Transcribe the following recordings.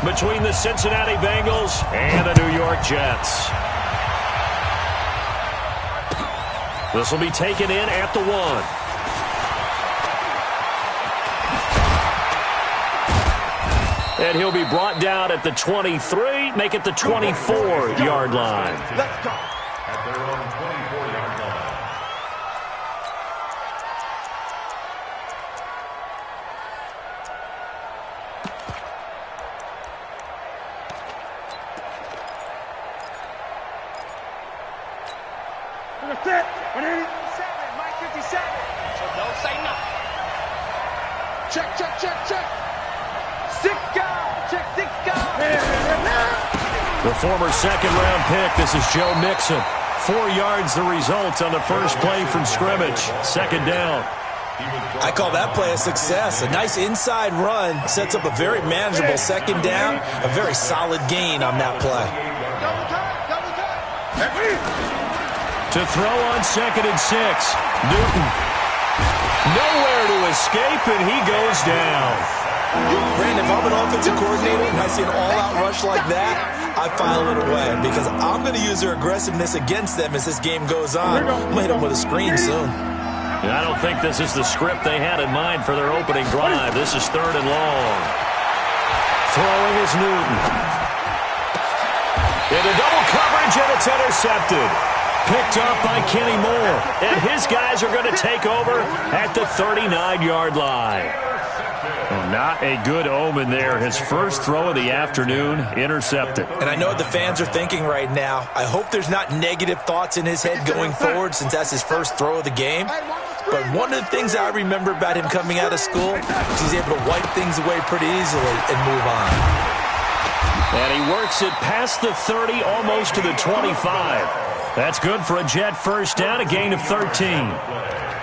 between the Cincinnati Bengals and the New York Jets. This will be taken in at the 1. And he'll be brought down at the 23, make it the 24-yard line. Let's go. At their own 24-yard line. Set. 187, Mike 57. So don't say nothing. Check. Six guys. The former second-round pick, this is Joe Mixon. 4 yards the result on the first play from scrimmage. Second down. I call that play a success. A nice inside run sets up a very manageable second down. A very solid gain on that play. Double time. To throw on 2nd and 6. Newton. Nowhere to escape, and he goes down. Brandon, if I'm an offensive coordinator and I see an all-out rush like that, I file it away because I'm going to use their aggressiveness against them as this game goes on. I'm going to hit them with a screen soon. And I don't think this is the script they had in mind for their opening drive. This is 3rd and long. Throwing is Newton. Into double coverage, and it's intercepted. Picked up by Kenny Moore. And his guys are going to take over at the 39-yard line. Well, not a good omen there. His first throw of the afternoon, intercepted. And I know what the fans are thinking right now. I hope there's not negative thoughts in his head going forward since that's his first throw of the game. But one of the things I remember about him coming out of school is he's able to wipe things away pretty easily and move on. And he works it past the 30, almost to the 25. That's good for a Jet first down, a gain of 13.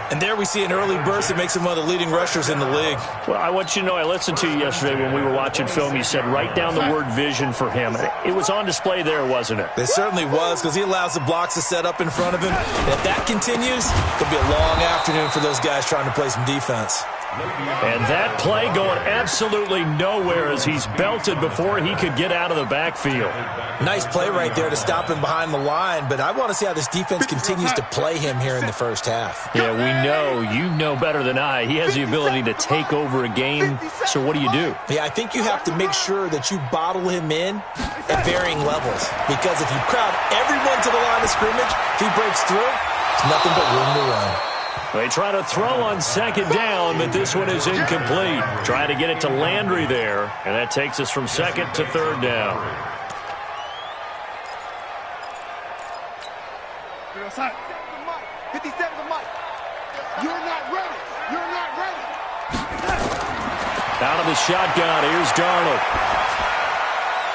And there we see an early burst that makes him one of the leading rushers in the league. Well, I want you to know, I listened to you yesterday when we were watching film. You said write down the word vision for him. It was on display there, wasn't it? It certainly was, because he allows the blocks to set up in front of him. And if that continues, it'll be a long afternoon for those guys trying to play some defense. And that play going absolutely nowhere as he's belted before he could get out of the backfield. Nice play right there to stop him behind the line, but I want to see how this defense continues to play him here in the first half. Yeah, we know. You know better than I. He has the ability to take over a game, so what do? Yeah, I think you have to make sure that you bottle him in at varying levels, because if you crowd everyone to the line of scrimmage, if he breaks through, it's nothing but room to run. They try to throw on 2nd down, but this one is incomplete. Try to get it to Landry there, and that takes us from 2nd to 3rd down. Out of the shotgun, here's Darnold.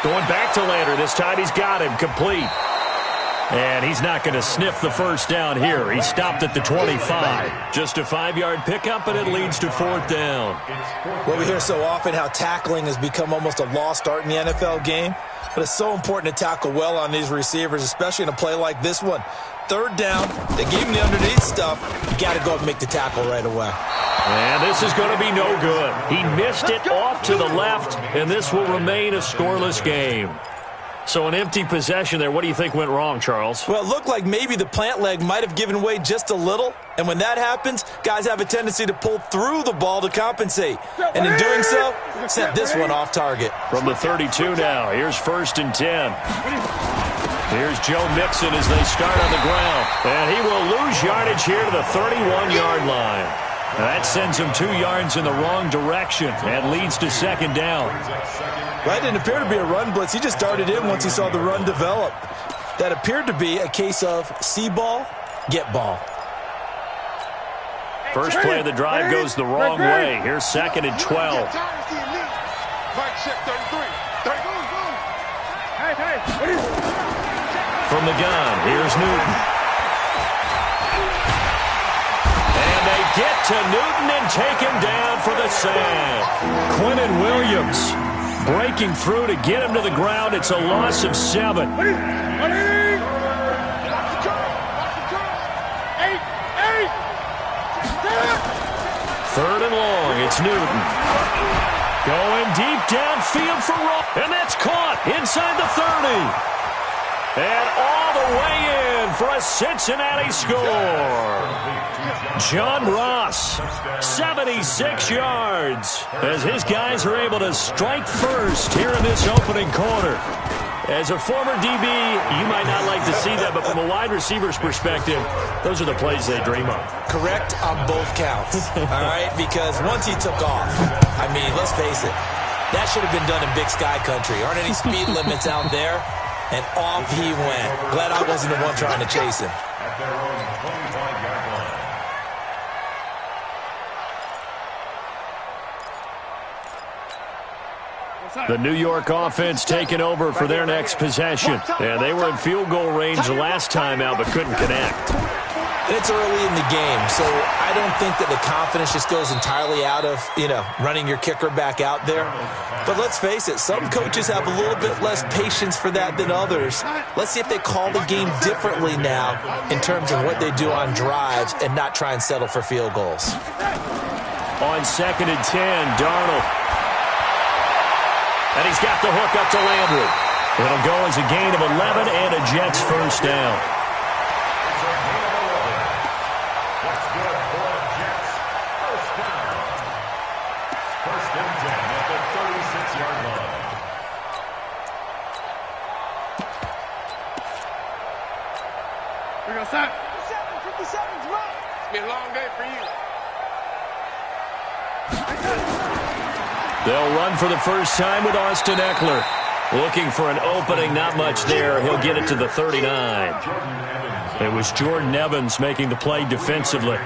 Going back to Landry. This time he's got him complete. And he's not going to sniff the first down here. He stopped at the 25. Just a 5-yard pickup, and it leads to 4th down. Well, we hear so often how tackling has become almost a lost art in the NFL game. But it's so important to tackle well on these receivers, especially in a play like this one. 3rd down, they gave him the underneath stuff. You got to go and make the tackle right away. And this is going to be no good. He missed it off to the left, and this will remain a scoreless game. So an empty possession there. What do you think went wrong, Charles? Well, it looked like maybe the plant leg might have given way just a little. And when that happens, guys have a tendency to pull through the ball to compensate. And in doing so, sent this one off target. From the 32 now, here's 1st and 10. Here's Joe Mixon as they start on the ground. And he will lose yardage here to the 31-yard line. And that sends him 2 yards in the wrong direction and leads to 2nd down. That didn't appear to be a run blitz. He just darted in once he saw the run develop. That appeared to be a case of see ball, get ball. First play of the drive goes the wrong way. Here's 2nd and 12. From the gun, here's Newton. And they get to Newton and take him down for the sack. Quinnen Williams breaking through to get him to the ground. It's a loss of 7. 3rd and long. It's Newton. Going deep downfield for Roll. And that's caught inside the 30. And all the way in for a Cincinnati score. John Ross, 76 yards, as his guys are able to strike first here in this opening quarter. As a former DB, you might not like to see that, but from a wide receiver's perspective, those are the plays they dream of. Correct on both counts, all right? Because once he took off, I mean, let's face it, that should have been done in Big Sky Country. Aren't any speed limits out there? And off he went. Glad I wasn't the one trying to chase him. At their own 25-yard line. The New York offense taking over for their next possession. Yeah, they were in field goal range the last time out, but couldn't connect. It's early in the game, so I don't think that the confidence just goes entirely out of, running your kicker back out there. But let's face it, some coaches have a little bit less patience for that than others. Let's see if they call the game differently now in terms of what they do on drives and not try and settle for field goals. On 2nd and 10, Darnold. And he's got the hook up to Landry. It'll go as a gain of 11 and a Jets first down. That's good for the Jets. First down. First and 10 at the 36-yard line. Here we go, Sam. 57, 57, come on. It's been a long day for you. They'll run for the first time with Austin Eckler. Looking for an opening, not much there. He'll get it to the 39. It was Jordan Evans making the play defensively.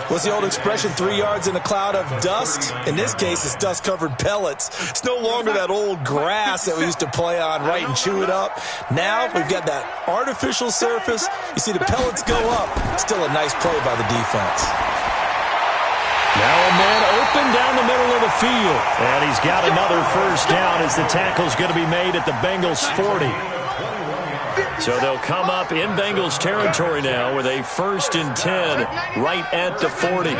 What's the old expression, 3 yards in a cloud of dust? In this case, it's dust-covered pellets. It's no longer that old grass that we used to play on, right, and chew it up. Now we've got that artificial surface. You see the pellets go up. Still a nice play by the defense. Now a man open down the middle of the field. And he's got another first down as the tackle's going to be made at the Bengals 40. So they'll come up in Bengals territory now with a 1st and 10 right at the 40.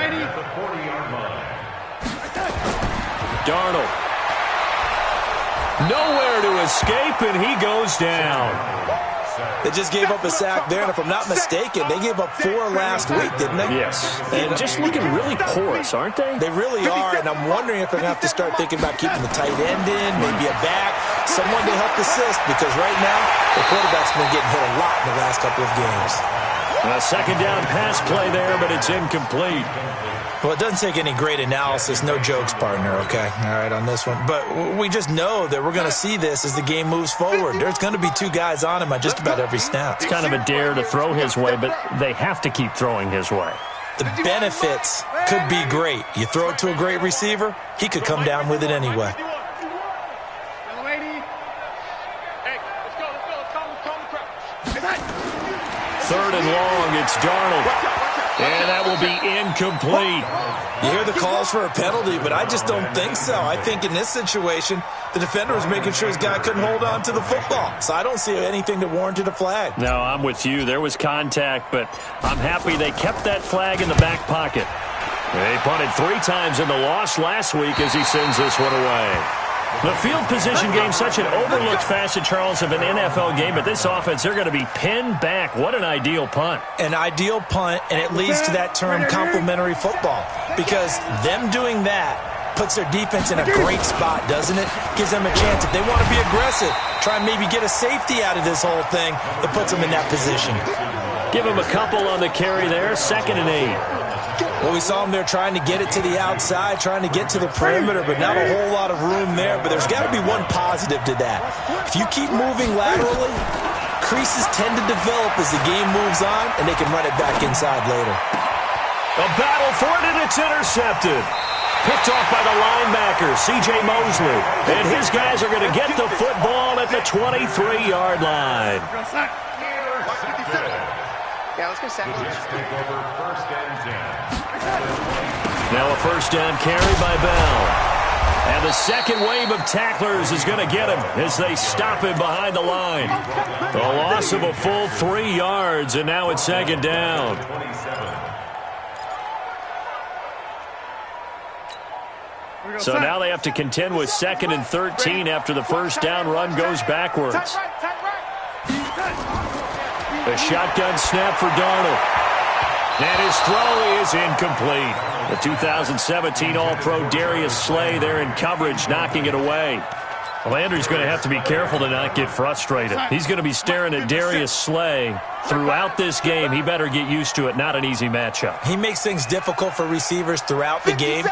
Darnold. Nowhere to escape, and he goes down. They just gave up a sack there, and if I'm not mistaken, they gave up 4 last week, didn't they? Yes. And just looking really porous, aren't they? They really are, and I'm wondering if they're going to have to start thinking about keeping the tight end in, maybe a back, someone to help assist, because right now, the quarterback's been getting hit a lot in the last couple of games. A second down pass play there, but it's incomplete. Well, it doesn't take any great analysis. No jokes, partner, okay? All right, on this one. But we just know that we're going to see this as the game moves forward. There's going to be 2 guys on him on just about every snap. It's kind of a dare to throw his way, but they have to keep throwing his way. The benefits could be great. You throw it to a great receiver, he could come down with it anyway. Third and long, it's Darnold. And that will be incomplete. You hear the calls for a penalty, but I just don't think so. I think in this situation, the defender was making sure his guy couldn't hold on to the football. So I don't see anything that warranted a flag. No, I'm with you. There was contact, but I'm happy they kept that flag in the back pocket. They punted 3 times in the loss last week as he sends this one away. The field position game, such an overlooked facet, Charles, of an NFL game, but this offense, they're going to be pinned back. What an ideal punt. An ideal punt, and it leads to that term complementary football, because them doing that puts their defense in a great spot, doesn't it? Gives them a chance. If they want to be aggressive, try and maybe get a safety out of this whole thing, it puts them in that position. Give them a couple on the carry there, 2nd and 8. Well, we saw him there trying to get it to the outside, trying to get to the perimeter, but not a whole lot of room there. But there's got to be one positive to that. If you keep moving laterally, creases tend to develop as the game moves on, and they can run it back inside later. A battle for it, and it's intercepted. Picked off by the linebacker, C.J. Mosley. And his guys are going to get the football at the 23-yard line. Yeah, let's go second. Take over 1st and 10. Now a first down carry by Bell. And the second wave of tacklers is going to get him as they stop him behind the line. The loss of a full 3 yards, and now it's 2nd down. 27. So now they have to contend with 2nd and 13 after the first down run goes backwards. A shotgun snap for Darnold. And his throw is incomplete. The 2017 All-Pro Darius Slay there in coverage, knocking it away. Landry's going to have to be careful to not get frustrated. He's going to be staring at Darius Slay throughout this game. He better get used to it. Not an easy matchup. He makes things difficult for receivers throughout the game,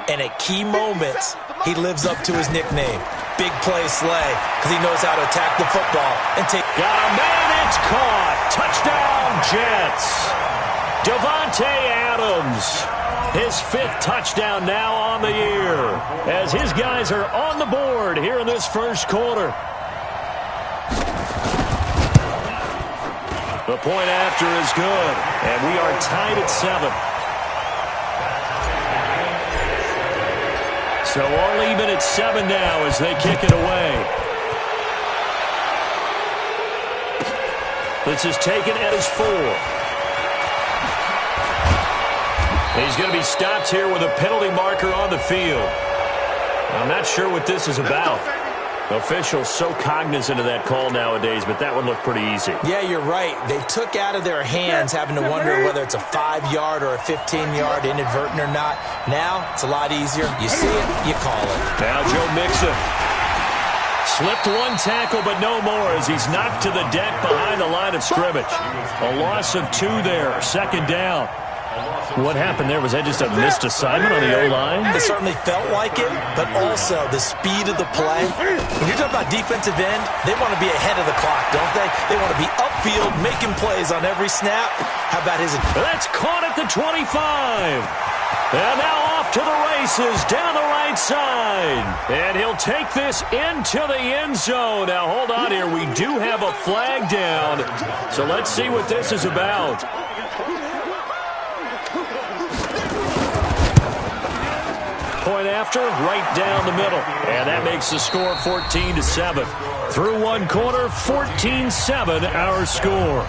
and at key moments, he lives up to his nickname. Big play Slay, because he knows how to attack the football and take. Got a man, it's caught. Touchdown, Jets. Davante Adams. His 5th touchdown now on the year as his guys are on the board here in this first quarter. The point after is good, and we are tied at 7. So all even at 7 now as they kick it away. This is taken at his 4. He's going to be stopped here with a penalty marker on the field. I'm not sure what this is about. Officials so cognizant of that call nowadays, but that would look pretty easy. Yeah, you're right. They took out of their hands having to wonder whether it's a 5-yard or a 15-yard inadvertent or not. Now, it's a lot easier. You see it, you call it. Now Joe Mixon. Slipped one tackle, but no more as he's knocked to the deck behind the line of scrimmage. A loss of 2 there, 2nd down. What happened there? Was that just a missed assignment on the O-line? It certainly felt like it, but also the speed of the play. When you're talking about defensive end, they want to be ahead of the clock, don't they? They want to be upfield, making plays on every snap. How about his... That's caught at the 25. And now off to the races down the right side. And he'll take this into the end zone. Now, hold on here. We do have a flag down. So let's see what this is about. Point after, right down the middle. And that makes the score 14-7. Through one quarter, 14-7 our score.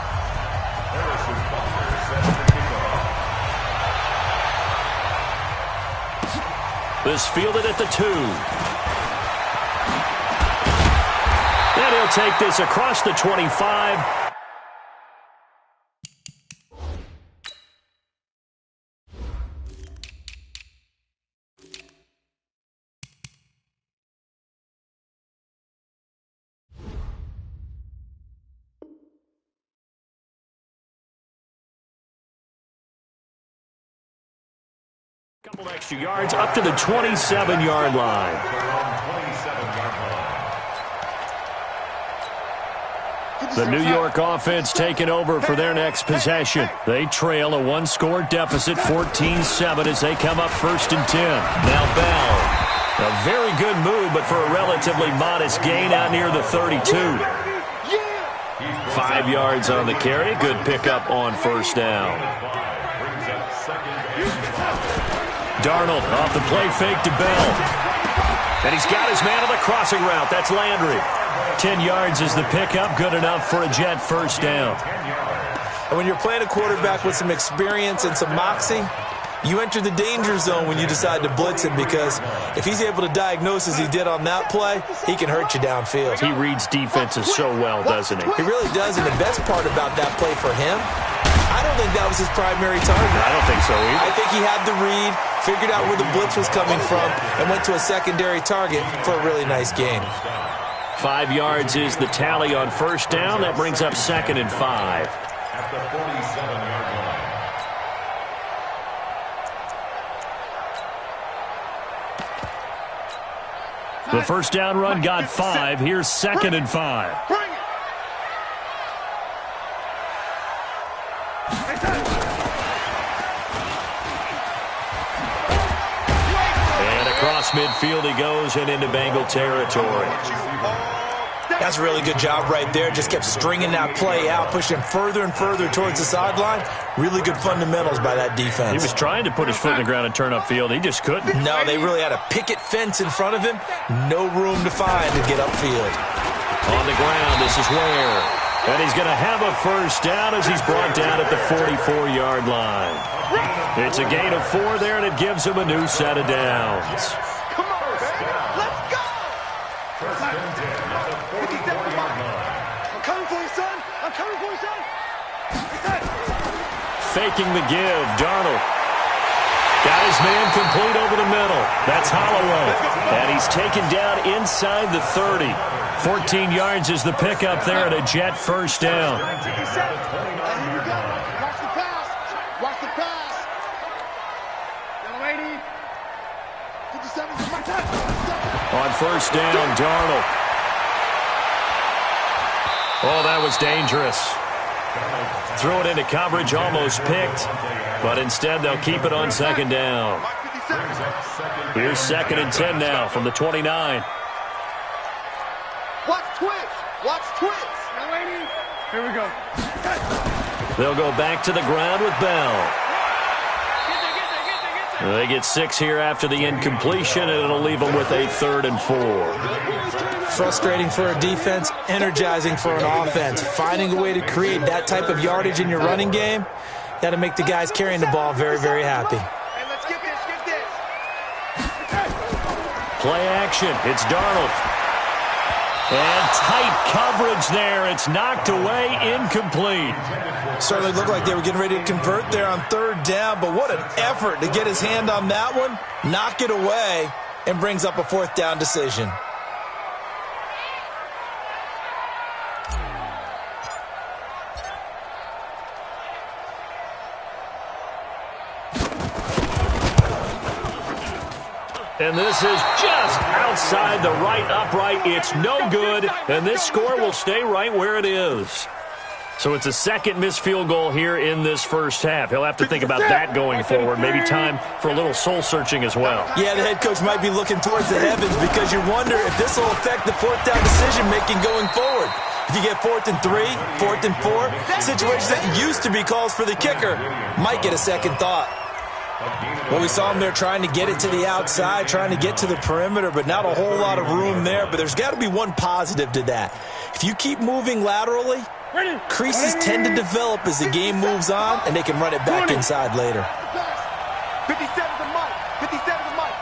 This fielded at the 2. And he'll take this across the 25. Couple extra yards up to the 27-yard line. The New York offense taking over for their next possession. They trail a 1-score deficit, 14-7, as they come up 1st and 10. Now Bell. A very good move, but for a relatively modest gain out near the 32. 5 yards on the carry. Good pickup on 1st down. Darnold off the play fake to Bell. And he's got his man on the crossing route. That's Landry. 10 yards is the pickup. Good enough for a Jet 1st down. And when you're playing a quarterback with some experience and some moxie, you enter the danger zone when you decide to blitz him, because if he's able to diagnose as he did on that play, he can hurt you downfield. He reads defenses so well, doesn't he? He really does, and the best part about that play for him, I don't think that was his primary target. I don't think so either. I think he had the read, figured out where the blitz was coming from, and went to a secondary target for a really nice gain. 5 yards is the tally on 1st down. That brings up 2nd and 5. At the 47-yard line. The 1st down run got 5. Here's 2nd and 5. And across midfield he goes and into Bengal territory. That's a really good job right there. Just kept stringing that play out, pushing further and further towards the sideline. Really good fundamentals by that defense. He was trying to put his foot in the ground and turn upfield. He just couldn't. No, they really had a picket fence in front of him. No room to find to get upfield. On the ground, this is Ware. And he's going to have a 1st down as he's brought down at the 44-yard line. It's a gain of 4 there, and it gives him a new set of downs. and 10 at the 44-yard line. I'm coming for you, son. I'm coming for you, son. Faking the give, Darnold. Got his man complete over the middle. That's Holloway. And he's taken down inside the 30. 14 yards is the pickup there at a Jet first down. Here we go. Watch the pass. Watch the pass. Young lady. 57 is my time. On first down, Darnold. Oh, that was dangerous. Threw it into coverage, almost picked. But instead, they'll keep it on second down. Here's 2nd and 10 now from the 29. Watch twitch. Watch twitch. Young lady. Here we go. They'll go back to the ground with Bell. They get 6 here after the incompletion, and it'll leave them with a 3rd and 4. Frustrating for a defense, energizing for an offense. Finding a way to create that type of yardage in your running game, that'll make the guys carrying the ball very, very happy. Hey, let's get this. Get this. Play action. It's Darnold. And tight coverage there. It's knocked away, incomplete. Certainly looked like they were getting ready to convert there on 3rd down, but what an effort to get his hand on that one, knock it away, and brings up a 4th down decision. And this is just outside the right upright. It's no good, and this score will stay right where it is. So it's a 2nd missed field goal here in this first half. He'll have to think about that going forward. Maybe time for a little soul-searching as well. Yeah, the head coach might be looking towards the heavens because you wonder if this will affect the 4th down decision-making going forward. If you get 4th and 3, 4th and 4, situations that used to be calls for the kicker might get a second thought. Well, we saw him there trying to get it to the outside, trying to get to the perimeter, but not a whole lot of room there. But there's got to be one positive to that. If you keep moving laterally, creases tend to develop as the game moves on, and they can run it back inside later. 57 to Mike. 57 to Mike.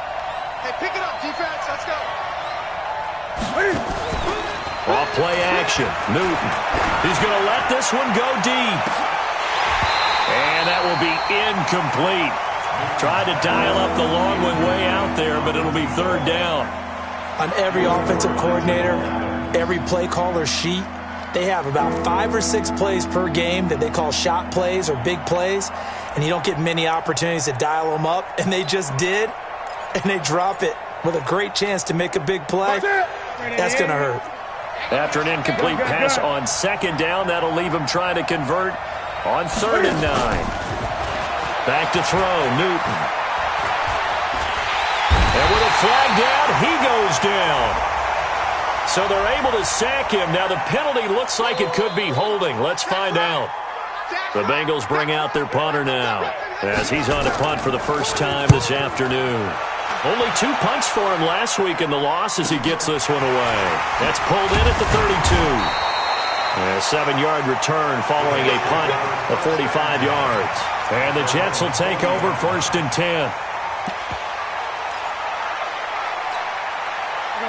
Hey, pick it up, defense. Let's go. Off play action. Newton. He's going to let this one go deep. And that will be incomplete. Tried to dial up the long one way out there, but it'll be 3rd down. On every offensive coordinator, every play caller's sheet, they have about 5 or 6 plays per game that they call shot plays or big plays, and you don't get many opportunities to dial them up, and they just did, and they drop it with a great chance to make a big play. That's going to hurt. After an incomplete pass on 2nd down, that'll leave him trying to convert on 3rd and 9. Back to throw, Newton. And with a flag down, he goes down. So they're able to sack him. Now the penalty looks like it could be holding. Let's find out. The Bengals bring out their punter now as he's on to punt for the first time this afternoon. Only 2 punts for him last week in the loss as he gets this one away. That's pulled in at the 32. A 7-yard return following a punt of 45 yards. And the Jets will take over 1st and 10.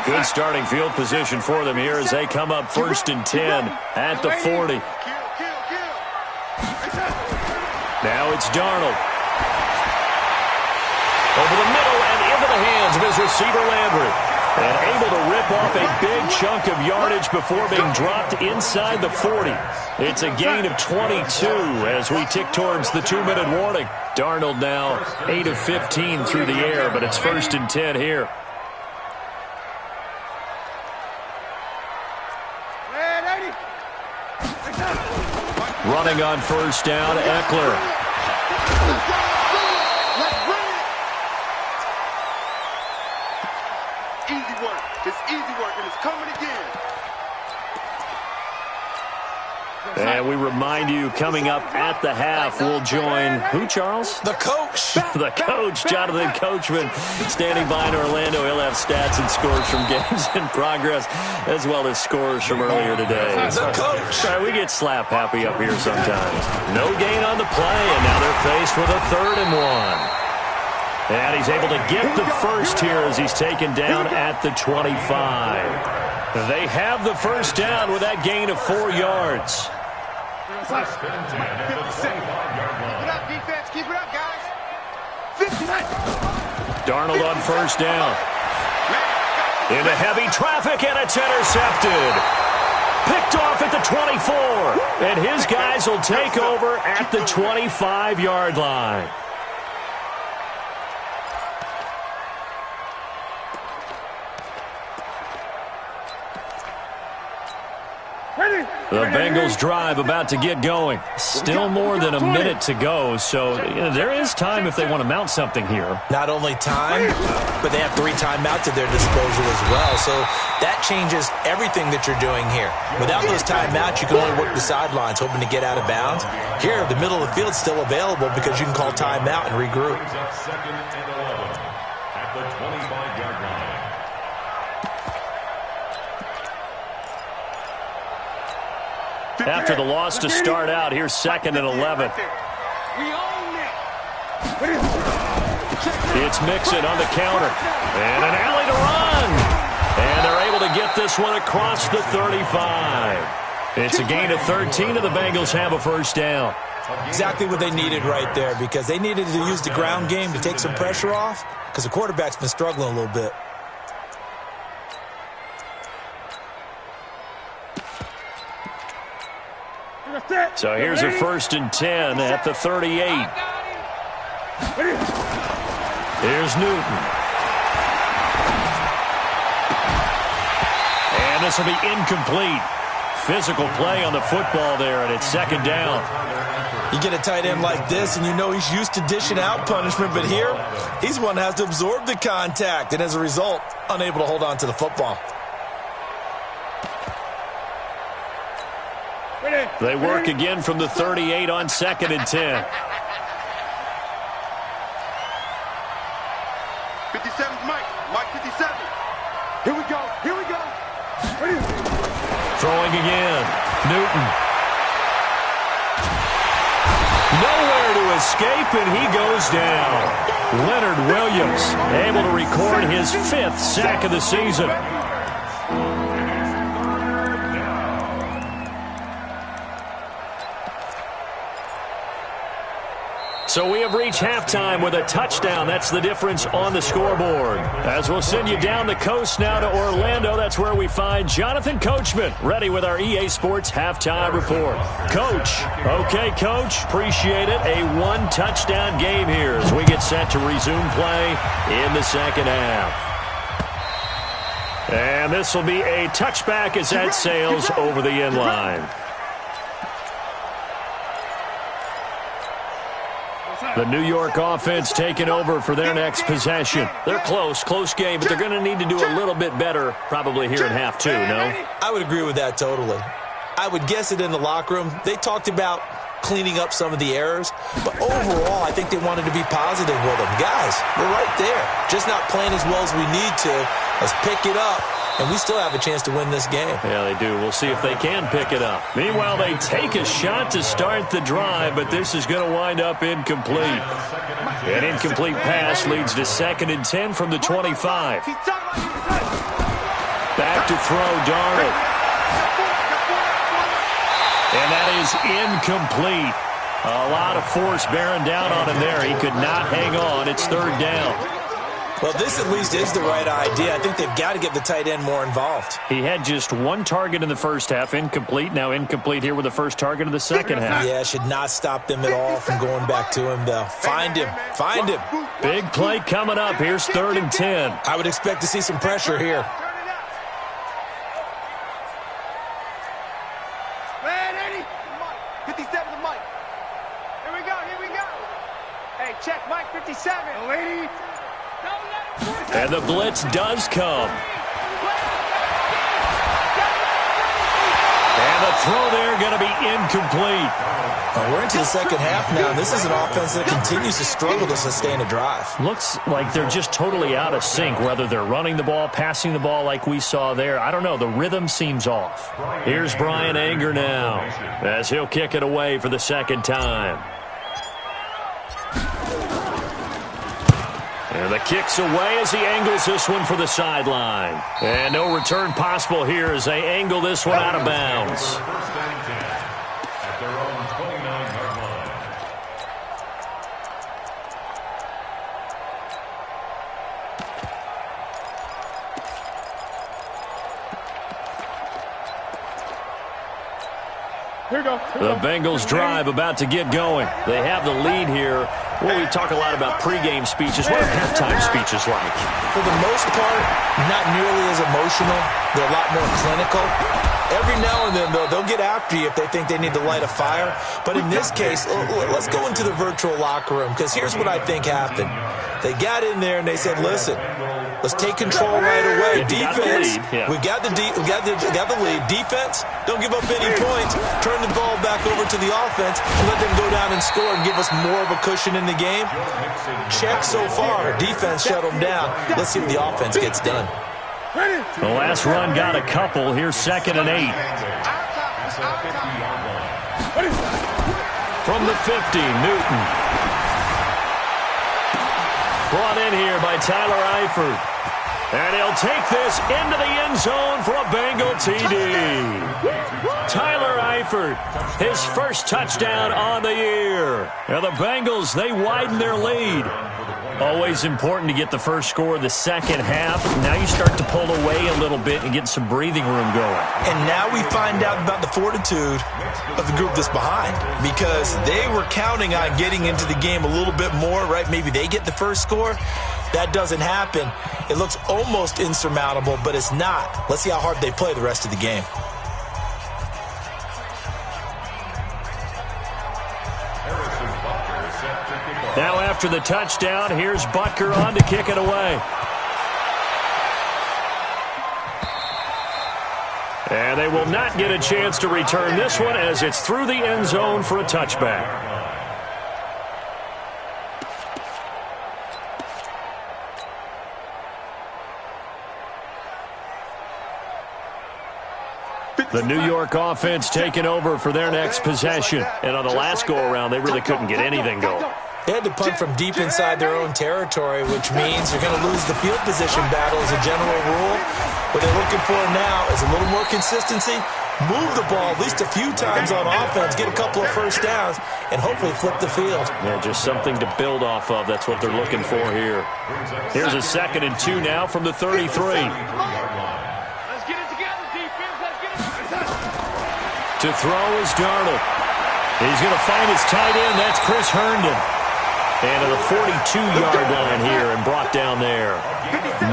Good starting field position for them here as they come up 1st and 10 at the 40. Now it's Darnold. Over the middle and into the hands of his receiver Landry. And able to rip off a big chunk of yardage before being dropped inside the 40. It's a gain of 22 as we tick towards the 2-minute warning. Darnold now 8 of 15 through the air, but it's 1st and 10 here. Running on 1st down, Eckler. It's easy work, and it's coming again. And we remind you, coming up at the half, we'll join who, Charles? The coach. The coach, Jonathan Coachman, standing by in Orlando. He'll have stats and scores from games in progress, as well as scores from earlier today. The coach. Sorry, we get slap happy up here sometimes. No gain on the play, and now they're faced with a 3rd and 1. And he's able to get the first here as he's taken down at the 25. They have the first down with that gain of 4 yards. First and 10 at the 25-yard line. Keep it up, defense. Keep it up, guys. 59. Darnold on first down. Into heavy traffic, and it's intercepted. Picked off at the 24. And his guys will take over at the 25-yard line. The Bengals drive about to get going. Still more than a minute to go, so there is time if they want to mount something here. Not only time, but they have 3 timeouts at their disposal as well, so that changes everything that you're doing here. Without those timeouts, you can only work the sidelines, hoping to get out of bounds. Here, the middle of the field is still available because you can call timeout and regroup. Brings up 2nd and 11 at the 25-yard line. After the loss to start out, here's 2nd and 11. It's Mixon on the counter. And an alley to run. And they're able to get this one across the 35. It's a gain of 13, and the Bengals have a first down. Exactly what they needed right there, because they needed to use the ground game to take some pressure off, because the quarterback's been struggling a little bit. So here's a 1st and 10 at the 38. Here's Newton. And this will be incomplete. Physical play on the football there, and it's 2nd down. You get a tight end like this, and you know he's used to dishing out punishment, but here, he's one that has to absorb the contact, and as a result, unable to hold on to the football. They work again from the 38 on 2nd and 10. 57's Mike. Mike 57. Here we go. Here we go. Throwing again. Newton. Nowhere to escape, and he goes down. Leonard Williams able to record his 5th sack of the season. So we have reached halftime with a touchdown. That's the difference on the scoreboard. As we'll send you down the coast now to Orlando, that's where we find Jonathan Coachman, ready with our EA Sports Halftime Report. Coach. Okay, Coach. Appreciate it. A 1-touchdown game here as we get set to resume play in the 2nd half. And this will be a touchback as that sails over the end line. The New York offense taking over for their next possession. They're close game, but they're going to need to do a little bit better probably here in half 2, no? I would agree with that totally. I would guess it in the locker room. They talked about cleaning up some of the errors, but overall, I think they wanted to be positive with them. Guys, we're right there. Just not playing as well as we need to. Let's pick it up, and we still have a chance to win this game. Yeah, they do. We'll see if they can pick it up. Meanwhile, they take a shot to start the drive, but this is going to wind up incomplete. An incomplete pass leads to 2nd and 10 from the 25. Back to throw, Darnold. And that is incomplete. A lot of force bearing down on him there. He could not hang on. It's 3rd down. Well, this at least is the right idea. I think they've got to get the tight end more involved. He had just 1 target in the first half, incomplete. Now incomplete here with the first target of the second half. Yeah, should not stop them at all from going back to him, though. Find him. Find him. Big play coming up. Here's 3rd and 10. I would expect to see some pressure here. Man, Eddie. 57 to Mike. Here we go. Here we go. Hey, check Mike 57. Oh, 80. And the blitz does come. And the throw there going to be incomplete. Well, we're into the second half now, and this is an offense that continues to struggle to sustain a drive. Looks like they're just totally out of sync, whether they're running the ball, passing the ball like we saw there. I don't know. The rhythm seems off. Here's Brian Anger now as he'll kick it away for the second time. And the kick's away as he angles this one for the sideline. And no return possible here as they angle this one out of bounds. First and 10 at their own 29-yard line. Here we go. The Bengals drive about to get going. They have the lead here. Well, we talk a lot about pregame speeches. What are halftime speeches like? For the most part, not nearly as emotional. They're a lot more clinical. Every now and then, though, they'll get after you if they think they need to light a fire. But in this case, let's go into the virtual locker room, because here's what I think happened. They got in there and they said, listen, let's take control right away. Defense, we got the lead. Defense, don't give up any points. Turn the ball back over to the offense and let them go down and score and give us more of a cushion in the game. Check so far. Defense shut them down. Let's see what the offense gets done. The last run got a couple. Here's 2nd and 8. From the 50, Newton. Brought in here by Tyler Eifert. And he'll take this into the end zone for a Bengal TD. Tyler Eifert, his first touchdown on the year. Now the Bengals, they widen their lead. Always important to get the first score of the second half. Now you start to pull away a little bit and get some breathing room going. And now we find out about the fortitude of the group that's behind, because they were counting on getting into the game a little bit more, right? Maybe they get the first score. That doesn't happen. It looks almost insurmountable, but it's not. Let's see how hard they play the rest of the game. Now after the touchdown, here's Butker on to kick it away. And they will not get a chance to return this one as it's through the end zone for a touchback. The New York offense taking over for their next possession. And on the last go-around, they really couldn't get anything going. They had to punt from deep inside their own territory, which means they're going to lose the field position battle as a general rule. What they're looking for now is a little more consistency, move the ball at least a few times on offense, get a couple of first downs, and hopefully flip the field. Yeah, just something to build off of. That's what they're looking for here. Here's a 2nd and 2 now from the 33. To throw is Darnold. He's going to find his tight end. That's Chris Herndon. And to the 42-yard line here and brought down there.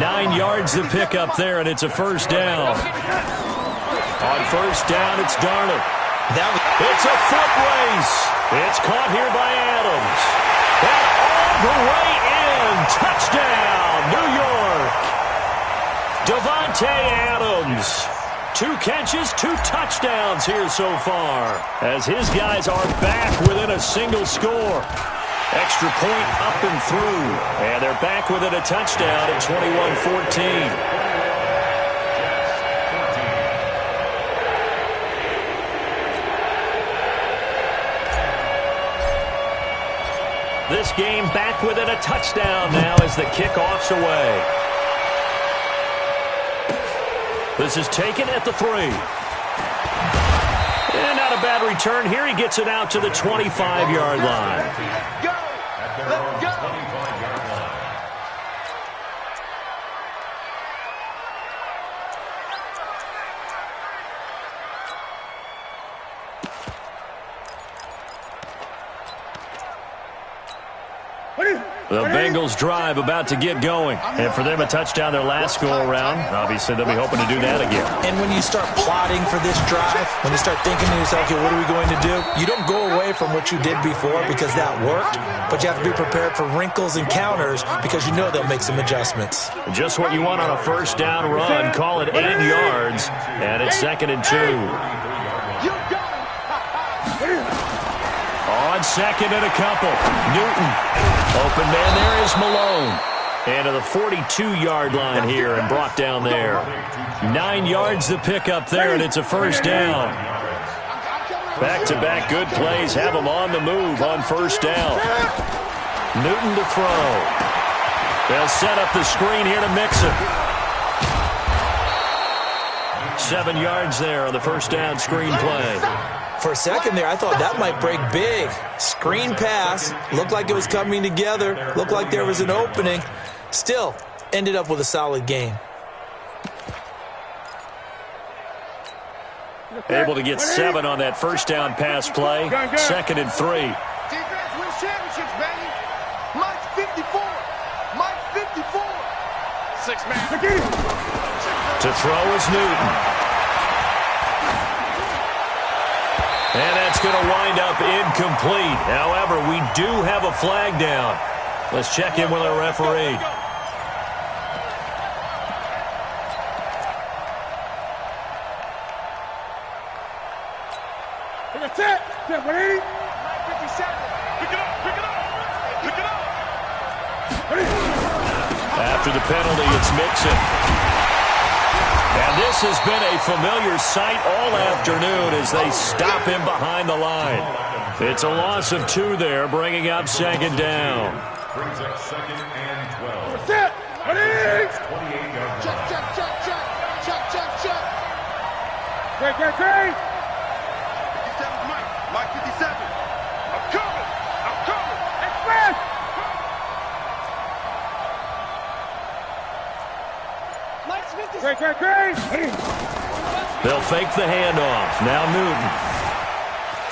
9 yards to pick up there, and it's a first down. On first down, it's Darnold. It's a foot race. It's caught here by Adams. And all the way in. Touchdown, New York. Devontae Adams. 2 catches, 2 touchdowns here so far, as his guys are back within a single score. Extra point up and through, and they're back within a touchdown at 21-14. This game back within a touchdown now as the kickoff's away. This is taken at the 3. And not a bad return here. He gets it out to the 25-yard line. At their own 25-yard line. The Bengals drive about to get going. And for them, a touchdown their last go-around. Obviously, they'll be hoping to do that again. And when you start plotting for this drive, when you start thinking to yourself, okay, what are we going to do? You don't go away from what you did before because that worked, but you have to be prepared for wrinkles and counters because you know they'll make some adjustments. Just what you want on a first down run. Call it 8 yards, and it's 2nd and 2. On 2nd and a couple, Newton. Open man there is Malone. And to the 42-yard line here and brought down there. 9 yards to pick up there, and it's a first down. Back-to-back good plays have them on the move on first down. Newton to throw. They'll set up the screen here to Mixon. 7 yards there on the first down screen play. For a second there, I thought that might break big. Screen pass. Looked like it was coming together. Looked like there was an opening. Still, ended up with a solid game. Able to get 7 on that first down pass play. 2nd and 3. Defense wins championships, baby. Mike's 54. Mike's 54. 6-man. To throw is Newton. And that's going to wind up incomplete. However, we do have a flag down. Let's check in with our referee. That's it. That's 57. Pick it up. Pick it up. Pick it up. After the penalty, it's Mixon. And this has been a familiar sight all afternoon as they stop him behind the line. It's a loss of 2 there, bringing up 2nd down. Brings up 2nd and 12. That's it. Ready? 28-yard Check, line. check, check, check. Check, check, check. Great, great, great. 57's Mike. Mike 57. I'm coming. I'm coming. Express. Mike's 57. Great, great, great. They'll fake the handoff. Now Newton.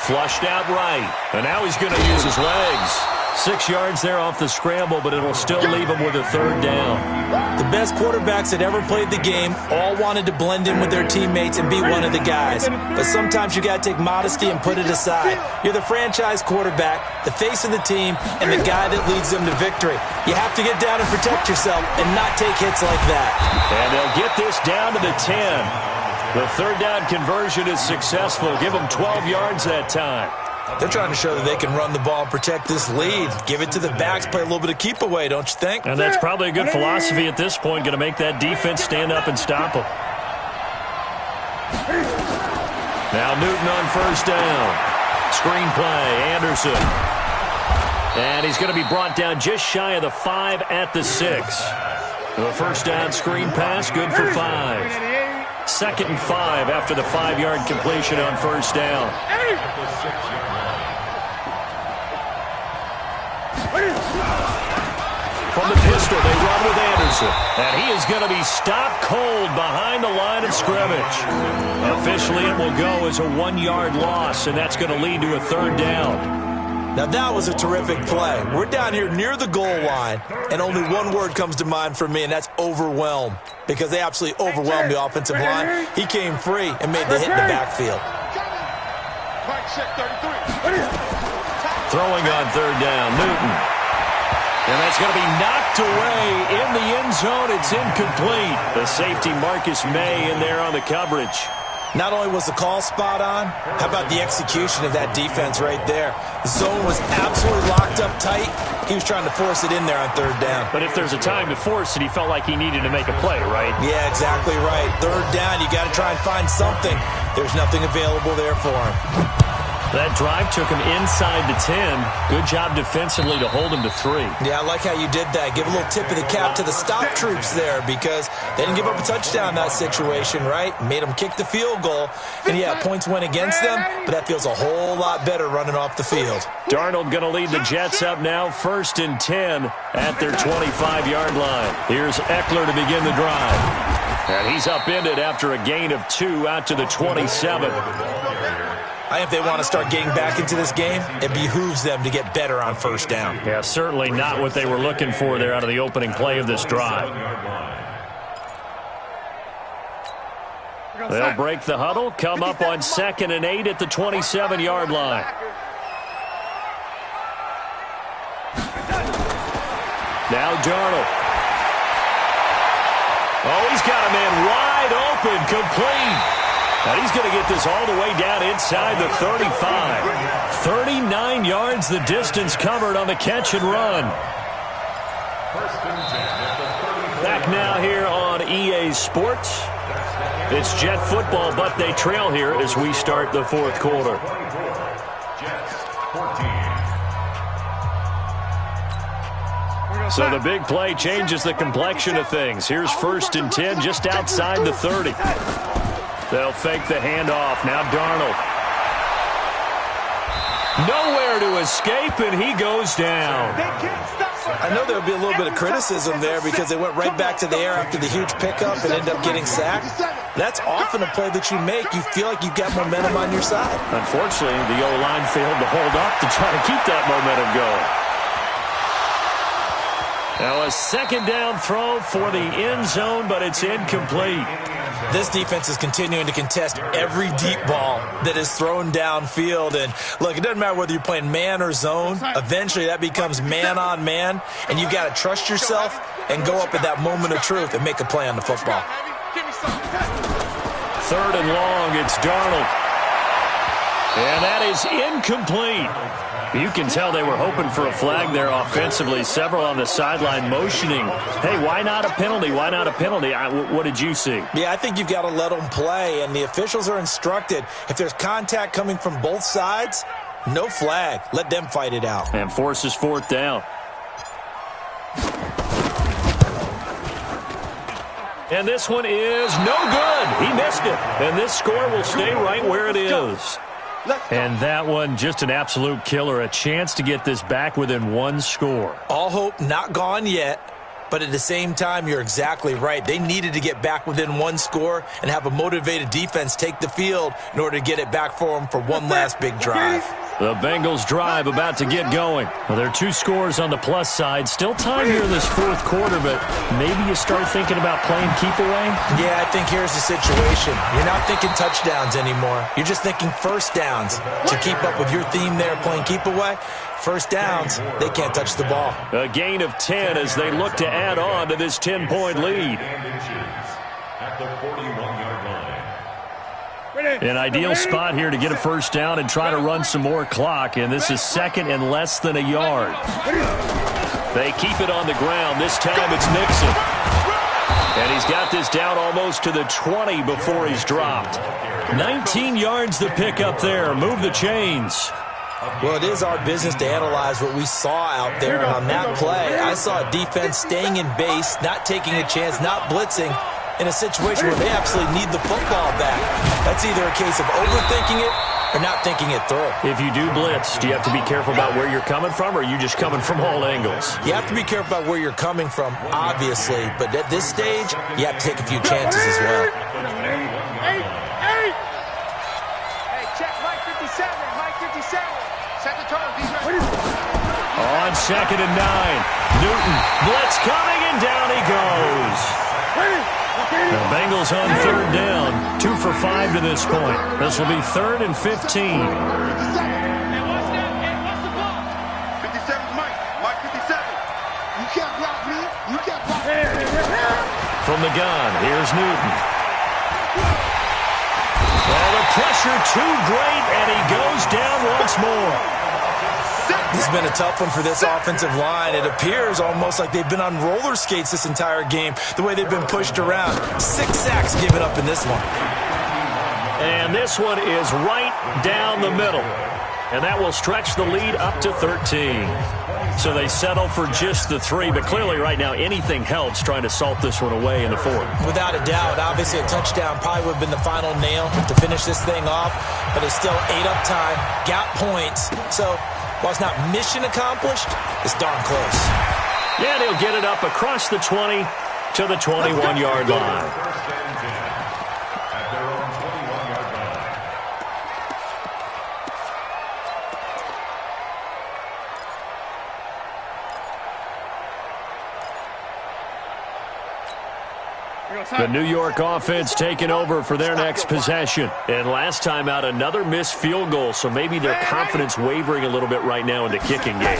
Flushed out right. And now he's going to use his legs. 6 yards there off the scramble, but it'll still leave him with a 3rd down. The best quarterbacks that ever played the game all wanted to blend in with their teammates and be one of the guys. But sometimes you got to take modesty and put it aside. You're the franchise quarterback, the face of the team, and the guy that leads them to victory. You have to get down and protect yourself and not take hits like that. And they'll get this down to the 10. The 3rd down conversion is successful. Give them 12 yards that time. They're trying to show that they can run the ball and protect this lead. Give it to the backs, play a little bit of keep away, don't you think? And that's probably a good philosophy at this point, going to make that defense stand up and stop them. Now Newton on 1st down. Screen play, Anderson. And he's going to be brought down just shy of the 5 at the 6. The 1st down screen pass, good for 5. 2nd and 5 after the 5-yard completion on 1st down. From the pistol, they run with Anderson. And he is going to be stopped cold behind the line of scrimmage. Officially, it will go as a 1-yard loss, and that's going to lead to a 3rd down. Now, that was a terrific play. We're down here near the goal line, and only one word comes to mind for me, and that's overwhelm, because they absolutely overwhelmed the offensive line. He came free and made the hit in the backfield. Throwing on 3rd down, Newton. And that's going to be knocked away in the end zone. It's incomplete. The safety, Marcus May, in there on the coverage. Not only was the call spot on, how about the execution of that defense right there? The zone was absolutely locked up tight. He was trying to force it in there on 3rd down. But if there's a time to force it, he felt like he needed to make a play, right? Yeah, exactly right. 3rd down, you got to try and find something. There's nothing available there for him. That drive took him inside the 10. Good job defensively to hold him to 3. Yeah, I like how you did that. Give a little tip of the cap to the stop troops there because they didn't give up a touchdown in that situation, right? Made them kick the field goal. And, yeah, points went against them, but that feels a whole lot better running off the field. Darnold going to lead the Jets up now, 1st and 10 at their 25-yard line. Here's Eckler to begin the drive. And he's upended after a gain of 2 out to the 27. I think if they want to start getting back into this game, it behooves them to get better on 1st down. Yeah, certainly not what they were looking for there out of the opening play of this drive. They'll break the huddle, come up on 2nd and 8 at the 27-yard line. Now Darnold. Oh, he's got a man wide open, complete. And he's going to get this all the way down inside the 35. 39 yards the distance covered on the catch and run. Back now here on EA Sports. It's Jet football, but they trail here as we start the 4th quarter. So the big play changes the complexion of things. Here's 1st and 10 just outside the 30. They'll fake the handoff. Now Darnold. Nowhere to escape, and he goes down. I know there'll be a little bit of criticism there because they went right back to the air after the huge pickup and ended up getting sacked. That's often a play that you make. You feel like you've got momentum on your side. Unfortunately, the O-line failed to hold up to try to keep that momentum going. Now a 2nd down throw for the end zone, but it's incomplete. This defense is continuing to contest every deep ball that is thrown downfield. And, look, it doesn't matter whether you're playing man or zone. Eventually, that becomes man-on-man, and you've got to trust yourself and go up at that moment of truth and make a play on the football. 3rd and long, it's Darnold. And that is incomplete. You can tell they were hoping for a flag there offensively. Several on the sideline motioning, hey, why not a penalty? Why not a penalty? What did you see? Yeah, I think you've got to let them play, and the officials are instructed. If there's contact coming from both sides, no flag. Let them fight it out. And forces 4th down. And this one is no good. He missed it. And this score will stay right where it is. And that one, just an absolute killer. A chance to get this back within 1 score. All hope not gone yet, but at the same time, you're exactly right. They needed to get back within 1 score and have a motivated defense take the field in order to get it back for them for one last big drive. The Bengals drive about to get going. Well, there are 2 scores on the plus side. Still time here in this 4th quarter, but maybe you start thinking about playing keep away? Yeah, I think here's the situation. You're not thinking touchdowns anymore. You're just thinking 1st downs. To keep up with your theme there, playing keep away, 1st downs, they can't touch the ball. A gain of 10 as they look to add on to this 10-point lead. At the 41-yard line. An ideal spot here to get a 1st down and try to run some more clock, and this is 2nd and less than a yard. They keep it on the ground. This time it's Nixon. And he's got this down almost to the 20 before he's dropped. 19 yards the pick up there. Move the chains. Well, it is our business to analyze what we saw out there, and on that play, I saw a defense staying in base, not taking a chance, not blitzing, in a situation where they absolutely need the football back. That's either a case of overthinking it or not thinking it through. If you do blitz, do you have to be careful about where you're coming from, or are you just coming from all angles? You have to be careful about where you're coming from, obviously, but at this stage, you have to take a few chances as well. Hey, check Mike 57, Mike 57. Set the tone, defense. On 2nd and 9, Newton, blitz coming, and down he goes. The Bengals on 3rd down, 2 for 5 to this point. This will be 3rd and 15. 57's Mike. Mike 57. You can't block me. You can't block me. From the gun, here's Newton. Well, the pressure too great, and he goes down once more. This has been a tough one for this offensive line. It appears almost like they've been on roller skates this entire game, the way they've been pushed around. 6 sacks given up in this one. And this one is right down the middle. And that will stretch the lead up to 13. So they settle for just the 3, but clearly right now anything helps trying to salt this one away in the 4th. Without a doubt, obviously a touchdown probably would have been the final nail to finish this thing off, but it's still 8 up time, got points. So while it's not mission accomplished, it's darn close. Yeah, they'll get it up across the 20 to the 21-yard line. At their own 21-yard line. The New York offense taking over for their next possession. And last time out, another missed field goal, so maybe their confidence wavering a little bit right now in the kicking game.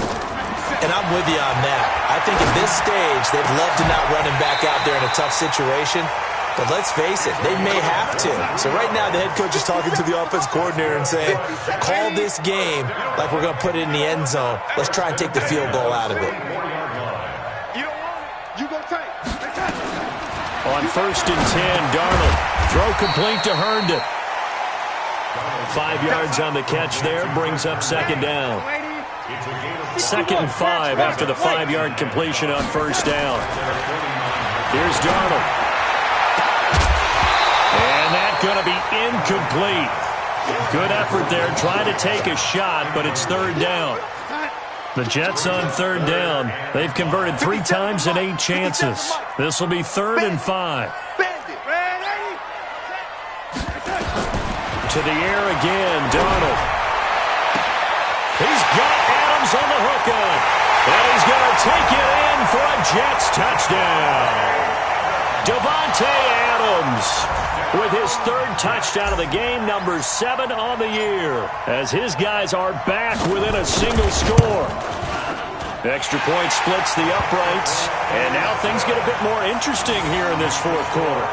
And I'm with you on that. I think at this stage, they'd love to not run him back out there in a tough situation. But let's face it, they may have to. So right now, the head coach is talking to the offense coordinator and saying, call this game like we're going to put it in the end zone. Let's try and take the field goal out of it. You don't want it. You go tight. On 1st and 10, Darnold. Throw complete to Herndon. 5 yards on the catch there, brings up 2nd down. 2nd and 5 after the 5-yard completion on first down. Here's Darnold. And that's going to be incomplete. Good effort there, trying to take a shot, but it's 3rd down. The Jets on 3rd down. They've converted 3 times in 8 chances. This will be 3rd and 5. To the air again, Darnold. He's got Adams on the hook up. And he's going to take it in for a Jets touchdown. Davante Adams with his 3rd touchdown of the game, number 7 on the year, as his guys are back within a single score. Extra point splits the uprights, and now things get a bit more interesting here in this 4th quarter.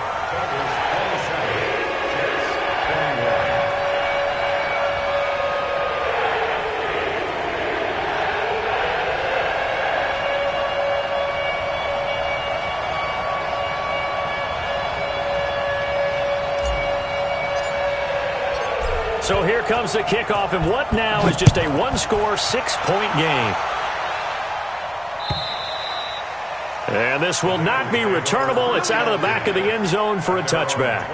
So here comes the kickoff, and what now is just a 1-score, 6-point game. And this will not be returnable. It's out of the back of the end zone for a touchback.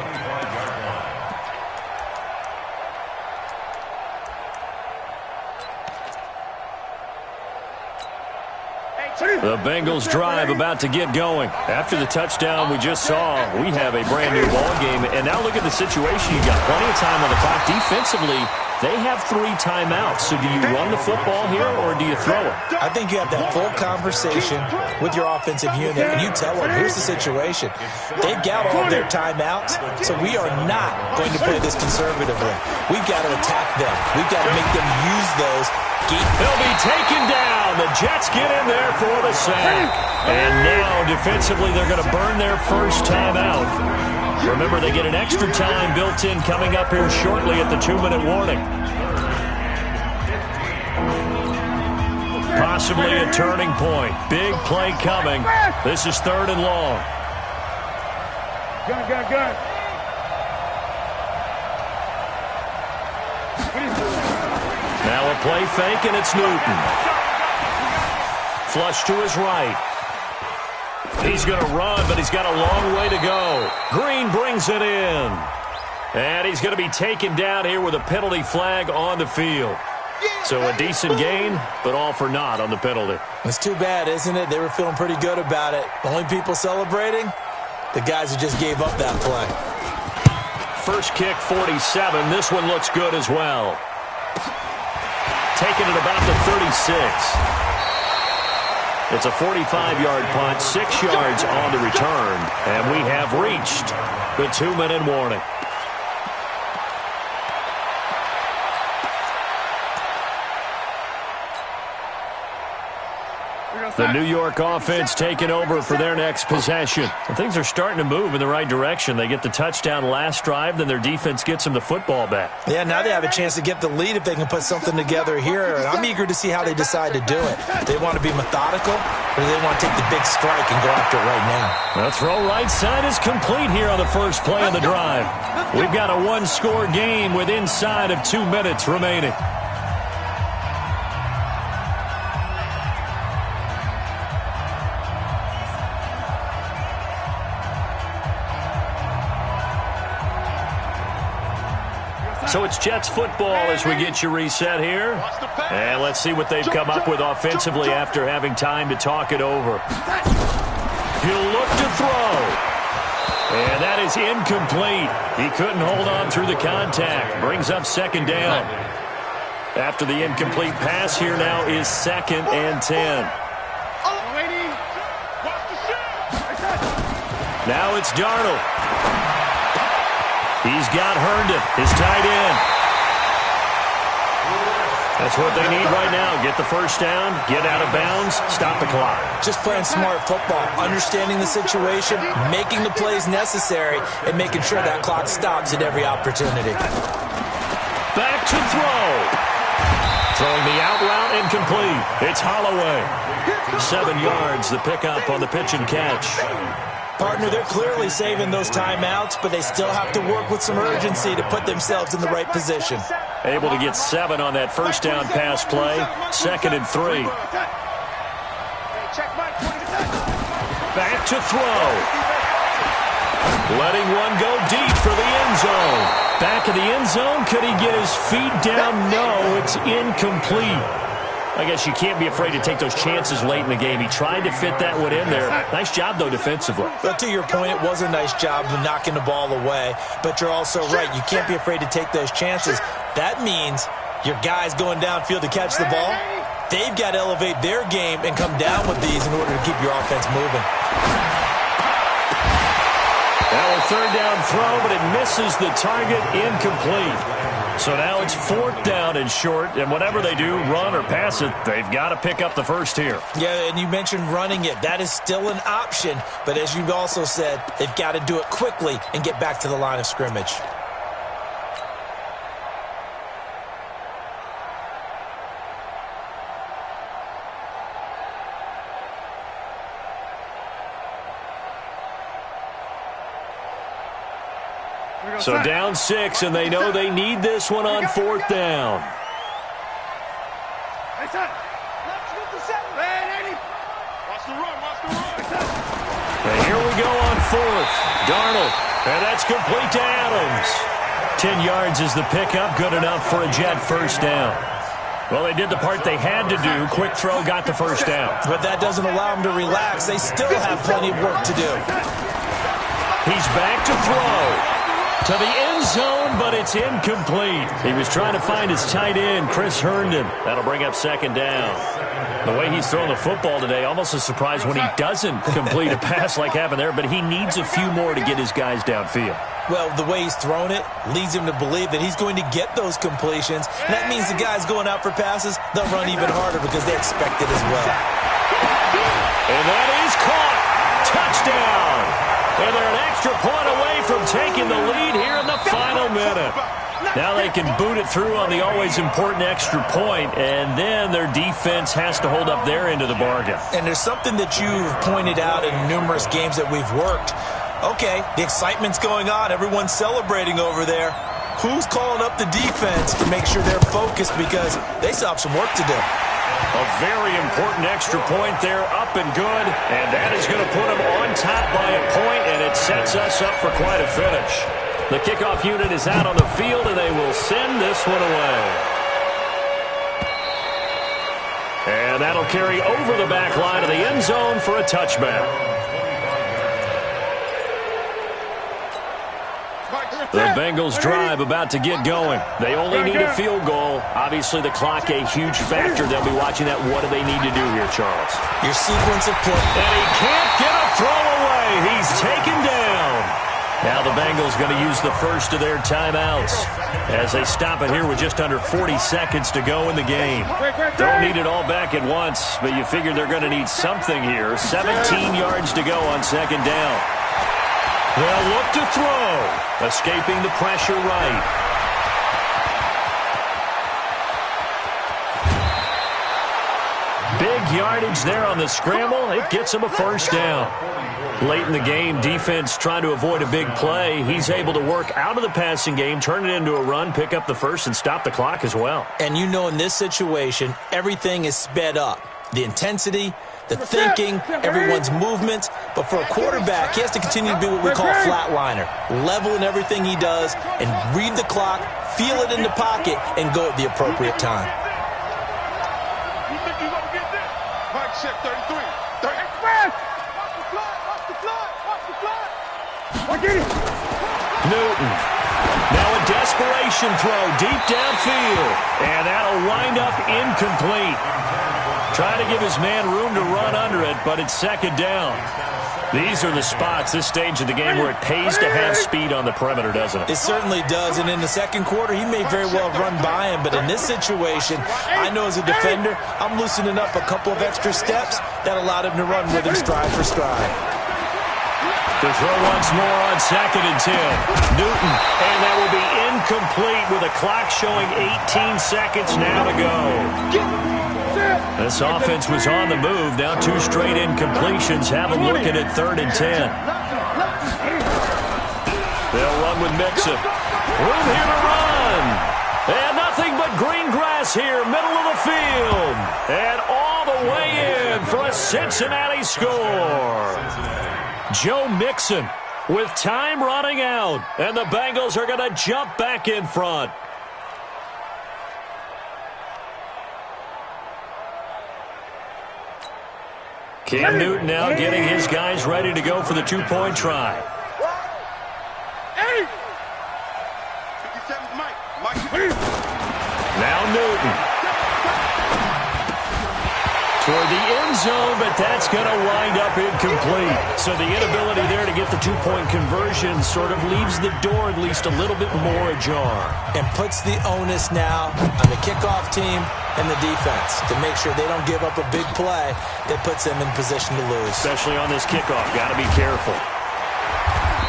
The Bengals drive about to get going. After the touchdown we just saw, we have a brand-new ball game. And now look at the situation. You got plenty of time on the clock. Defensively, they have 3 timeouts. So do you run the football here or do you throw it? I think you have that full conversation with your offensive unit, and you tell them, here's the situation. They've got all their timeouts, so we are not going to play this conservatively. We've got to attack them. We've got to make them use those. He'll be taken down. The Jets get in there for the sack. And now, defensively, they're going to burn their first timeout. Remember, they get an extra time built in coming up here shortly at the 2-minute warning. Possibly a turning point. Big play coming. This is 3rd and long. Gun. Now a play fake, and it's Newton. Flush to his right. He's going to run, but he's got a long way to go. Green brings it in. And he's going to be taken down here with a penalty flag on the field. So a decent gain, but all for naught on the penalty. It's too bad, isn't it? They were feeling pretty good about it. The only people celebrating, the guys who just gave up that play. First kick, 47. This one looks good as well. Taking it about the 36. It's a 45-yard punt, 6 yards on the return, and we have reached the 2-minute warning. The New York offense taking over for their next possession. And things are starting to move in the right direction. They get the touchdown last drive, then their defense gets them the football back. Yeah, now they have a chance to get the lead if they can put something together here. And I'm eager to see how they decide to do it. They want to be methodical, or do they want to take the big strike and go after it right now? The throw right side is complete here on the first play of the drive. We've got a 1-score game with inside of 2 minutes remaining. So it's Jets football as we get you reset here. And let's see what they've come up with offensively after having time to talk it over. He'll look to throw. And that is incomplete. He couldn't hold on through the contact. Brings up 2nd down. After the incomplete pass, here now is 2nd and 10. Now it's Darnold. He's got Herndon, his tight end. That's what they need right now. Get the first down, get out of bounds, stop the clock. Just playing smart football, understanding the situation, making the plays necessary, and making sure that clock stops at every opportunity. Back to throw. Throwing the out route incomplete. It's Holloway. 7 yards, the pickup on the pitch and catch. Partner, they're clearly saving those timeouts, but they still have to work with some urgency to put themselves in the right position. Able to get 7 on that first down pass play. 2nd and 3. Back to throw. Letting one go deep for the end zone. Back of the end zone. Could he get his feet down? No, it's incomplete. I guess you can't be afraid to take those chances late in the game. He tried to fit that one in there. Nice job, though, defensively. But to your point, it was a nice job of knocking the ball away. But you're also right. You can't be afraid to take those chances. That means your guys going downfield to catch the ball, they've got to elevate their game and come down with these in order to keep your offense moving. Now a 3rd down throw, but it misses the target, incomplete. So now it's 4th down and short, and whatever they do, run or pass it, they've got to pick up the first here. Yeah, and you mentioned running it. That is still an option, but as you've also said, they've got to do it quickly and get back to the line of scrimmage. So down 6, and they know they need this one on 4th down. And here we go on 4th. Darnold, and that's complete to Adams. 10 yards is the pickup, good enough for a Jet first down. Well, they did the part they had to do. Quick throw, got the first down. But that doesn't allow them to relax. They still have plenty of work to do. He's back to throw. To the end zone, but it's incomplete. He was trying to find his tight end, Chris Herndon. That'll bring up 2nd down. The way he's thrown the football today, almost a surprise when he doesn't complete a pass like happened there, but he needs a few more to get his guys downfield. Well, the way he's thrown it leads him to believe that he's going to get those completions. And that means the guys going out for passes, they'll run even harder because they expect it as well. And that is caught. Touchdown. And they're an extra point away from taking the lead here in the final minute. Now they can boot it through on the always important extra point, and then their defense has to hold up their end of the bargain. And there's something that you've pointed out in numerous games that we've worked. Okay, the excitement's going on. Everyone's celebrating over there. Who's calling up the defense to make sure they're focused because they still have some work to do? A very important extra point there, up and good, and that is going to put them on top by a point, and it sets us up for quite a finish. The kickoff unit is out on the field, and they will send this one away. And that'll carry over the back line of the end zone for a touchback. The Bengals drive about to get going. They only need a field goal. Obviously, the clock a huge factor. They'll be watching that. What do they need to do here, Charles? Your sequence of play. And he can't get a throw away. He's taken down. Now the Bengals going to use the first of their timeouts as they stop it here with just under 40 seconds to go in the game. Don't need it all back at once, but you figure they're going to need something here. 17 yards to go on 2nd down. They'll look to throw. Escaping the pressure right. Big yardage there on the scramble. It gets him a first down. Late in the game, defense trying to avoid a big play. He's able to work out of the passing game, turn it into a run, pick up the first, and stop the clock as well. And you know in this situation, everything is sped up. The intensity, the thinking, everyone's movement. But for a quarterback, he has to continue to be what we call a flatliner. Level in everything he does and read the clock, feel it in the pocket, and go at the appropriate time. You think you're going to get this? Mike check 33. Newton. Now a desperation throw deep downfield. And that'll wind up incomplete. Trying to give his man room to run under it, but it's 2nd down. These are the spots, this stage of the game, where it pays to have speed on the perimeter, doesn't it? It certainly does, and in the second quarter, he may very well run by him, but in this situation, I know as a defender, I'm loosening up a couple of extra steps that allowed him to run with him stride for stride. To throw once more on 2nd and 10. Newton, and that will be incomplete with a clock showing 18 seconds now to go. This offense was on the move. Now 2 straight incompletions have them looking at 3rd and 10. They'll run with Mixon. Room here to run. And nothing but green grass here, middle of the field. And all the way in for a Cincinnati score. Joe Mixon with time running out. And the Bengals are going to jump back in front. Cam Newton now getting his guys ready to go for the two-point try. Now Newton. Toward the end zone, but that's going to wind up incomplete. So the inability there to get the two-point conversion sort of leaves the door at least a little bit more ajar. And puts the onus now on the kickoff team and the defense to make sure they don't give up a big play that puts them in position to lose. Especially on this kickoff. Got to be careful.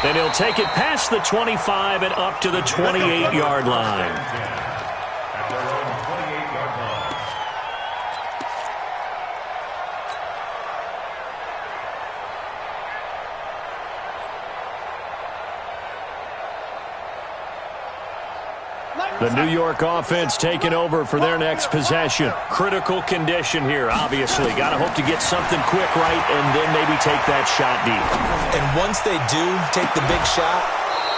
And he'll take it past the 25 and up to the 28-yard line. At their own 28-yard line. The New York offense taking over for their next possession. Critical condition here, obviously. Got to hope to get something quick right and then maybe take that shot deep. And once they do take the big shot,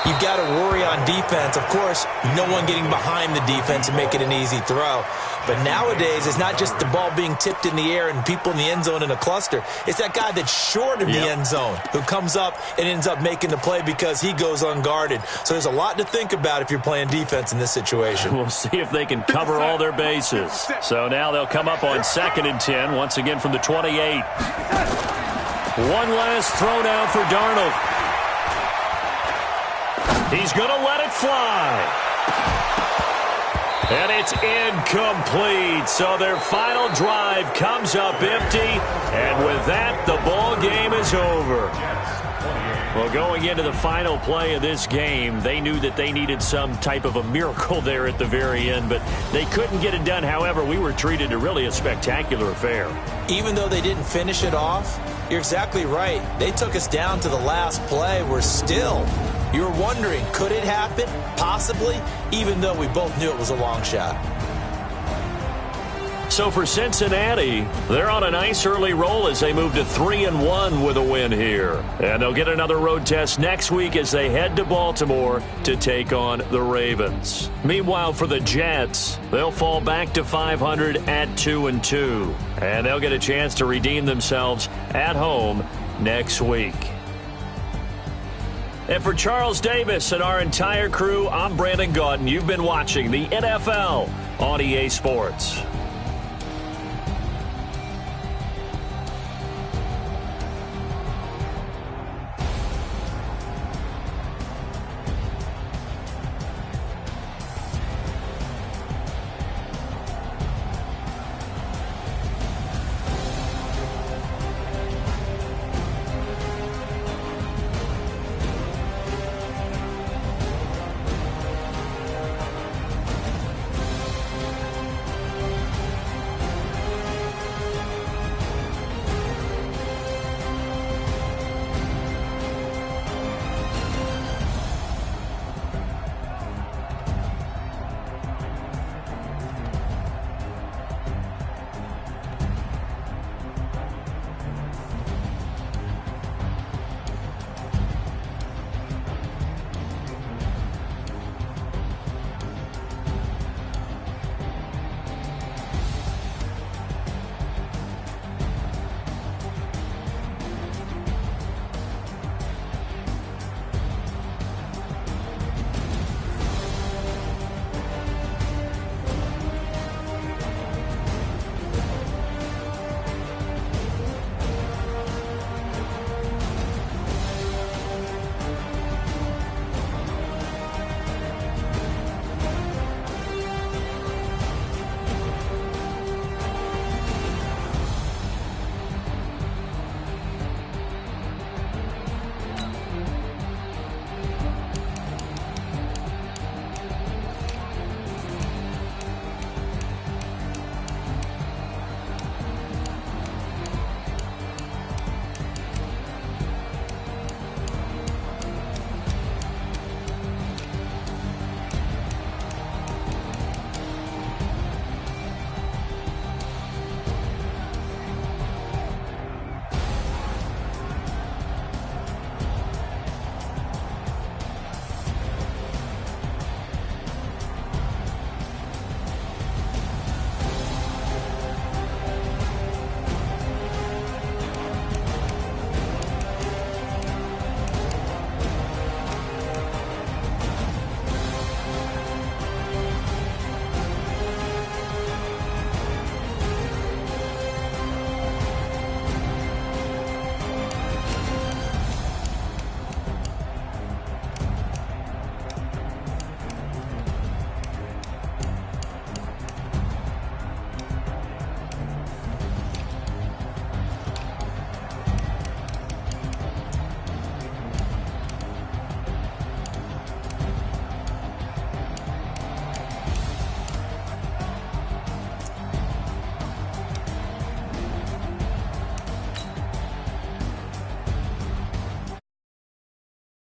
you've got to worry on defense. Of course, no one getting behind the defense and make it an easy throw. But nowadays, it's not just the ball being tipped in the air and people in the end zone in a cluster. It's that guy that's short of the end zone who comes up and ends up making the play because he goes unguarded. So there's a lot to think about if you're playing defense in this situation. We'll see if they can cover all their bases. So now they'll come up on 2nd and 10, once again from the 28. One last throw now for Darnold. He's going to let it fly. And it's incomplete. So their final drive comes up empty. And with that, the ball game is over. Well, going into the final play of this game, they knew that they needed some type of a miracle there at the very end, but they couldn't get it done. However, we were treated to really a spectacular affair. Even though they didn't finish it off, you're exactly right. They took us down to the last play. We're still, you're wondering, could it happen? Possibly, even though we both knew it was a long shot. So for Cincinnati, they're on a nice early roll as they move to 3-1 with a win here. And they'll get another road test next week as they head to Baltimore to take on the Ravens. Meanwhile, for the Jets, they'll fall back to 500 at 2-2. And they'll get a chance to redeem themselves at home next week. And for Charles Davis and our entire crew, I'm Brandon Gaudin. You've been watching the NFL on EA Sports.